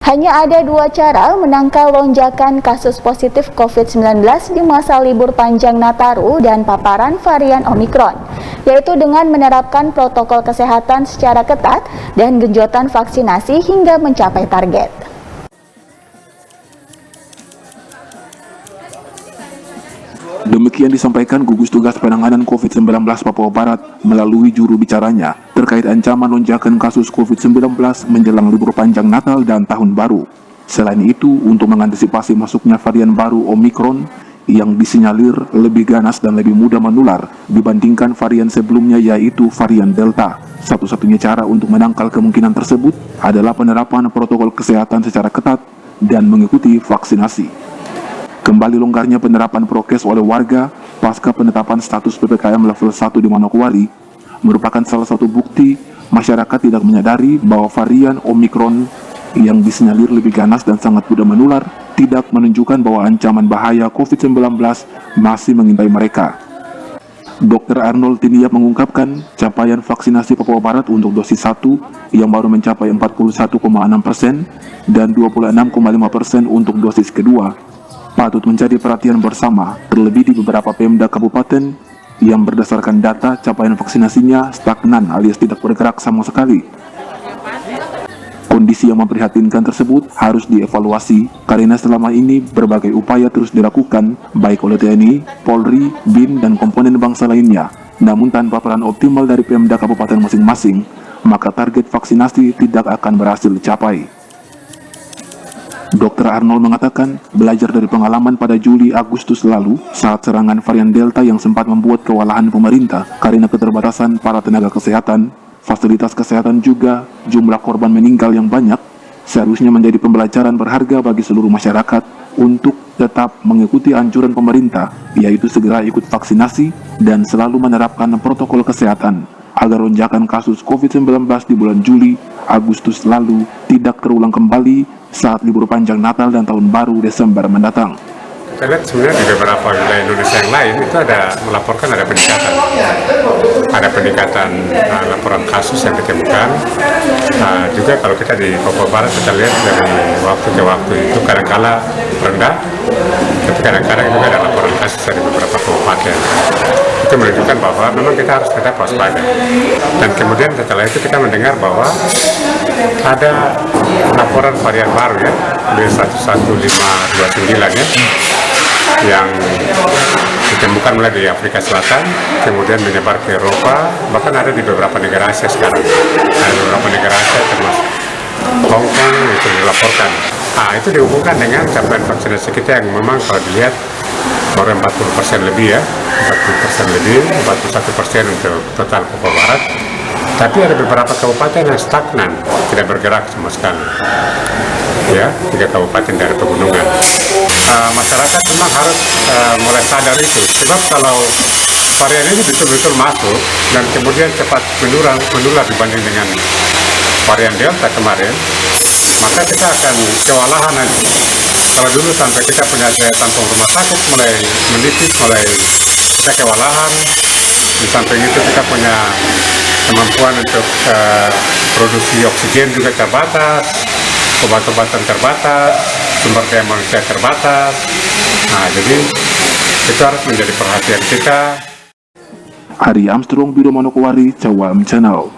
Hanya ada dua cara menangkal lonjakan kasus positif COVID-19 di masa libur panjang Nataru dan paparan varian Omikron, yaitu dengan menerapkan protokol kesehatan secara ketat dan genjotan vaksinasi hingga mencapai target. Demikian disampaikan gugus tugas penanganan COVID-19 Papua Barat melalui juru bicaranya terkait ancaman lonjakan kasus COVID-19 menjelang libur panjang Natal dan Tahun Baru. Selain itu, untuk mengantisipasi masuknya varian baru Omikron yang disinyalir lebih ganas dan lebih mudah menular dibandingkan varian sebelumnya, yaitu varian Delta. Satu-satunya cara untuk menangkal kemungkinan tersebut adalah penerapan protokol kesehatan secara ketat dan mengikuti vaksinasi. Kembali longgarnya penerapan prokes oleh warga pasca penetapan status PPKM level 1 di Manokwari merupakan salah satu bukti masyarakat tidak menyadari bahwa varian Omikron yang disinyalir lebih ganas dan sangat mudah menular tidak menunjukkan bahwa ancaman bahaya COVID-19 masih mengintai mereka. Dr. Arnold Tiniap mengungkapkan capaian vaksinasi Papua Barat untuk dosis 1 yang baru mencapai 41,6% dan 26,5% untuk dosis kedua patut menjadi perhatian bersama, terlebih di beberapa Pemda kabupaten yang berdasarkan data capaian vaksinasinya stagnan alias tidak bergerak sama sekali. Kondisi yang memprihatinkan tersebut harus dievaluasi karena selama ini berbagai upaya terus dilakukan baik oleh TNI, Polri, BIN, dan komponen bangsa lainnya. Namun tanpa peran optimal dari Pemda kabupaten masing-masing, maka target vaksinasi tidak akan berhasil dicapai. Dr. Arnold mengatakan, belajar dari pengalaman pada Juli-Agustus lalu saat serangan varian Delta yang sempat membuat kewalahan pemerintah karena keterbatasan para tenaga kesehatan, fasilitas kesehatan juga jumlah korban meninggal yang banyak, seharusnya menjadi pembelajaran berharga bagi seluruh masyarakat untuk tetap mengikuti anjuran pemerintah, yaitu segera ikut vaksinasi dan selalu menerapkan protokol kesehatan agar lonjakan kasus COVID-19 di bulan Juli, Agustus lalu tidak terulang kembali saat libur panjang Natal dan Tahun Baru Desember mendatang. Kita lihat sebenarnya di beberapa wilayah Indonesia yang lain itu ada melaporkan ada peningkatan laporan kasus yang ditemukan. Juga kalau kita di Papua Barat kita lihat dari waktu ke waktu itu kadang-kala rendah, tapi kadang-kadang juga ada laporan kasus dari beberapa kabupaten. Itu menunjukkan bahwa memang kita harus tetap waspada. Dan kemudian setelah itu kita mendengar bahwa ada laporan varian baru ya, B11529 ya, yang ditemukan mulai di Afrika Selatan, kemudian menyebar ke Eropa, bahkan ada di beberapa negara Asia sekarang. Ada beberapa negara Asia termasuk Hong Kong itu dilaporkan. Itu dihubungkan dengan capaian vaksinasi kita yang memang kalau dilihat baru 40% lebih ya, 40% lebih, 41% untuk total Papua Barat. Tapi ada beberapa kabupaten yang stagnan, tidak bergerak sama sekali. Ya, 3 kabupaten dari pegunungan. Masyarakat memang harus mulai sadar itu, sebab kalau varian ini betul-betul masuk dan kemudian cepat menular dibanding dengan varian Delta kemarin, maka kita akan kewalahan nanti. Kalau dulu sampai kita punya daya tampung rumah sakit mulai menipis, mulai kita kewalahan. Di samping itu kita punya kemampuan untuk produksi oksigen juga terbatas, obat-obatan terbatas, sumber daya manusia terbatas. Jadi itu harus menjadi perhatian kita. Hari Armstrong, Biro Manokwari, Cawam Channel.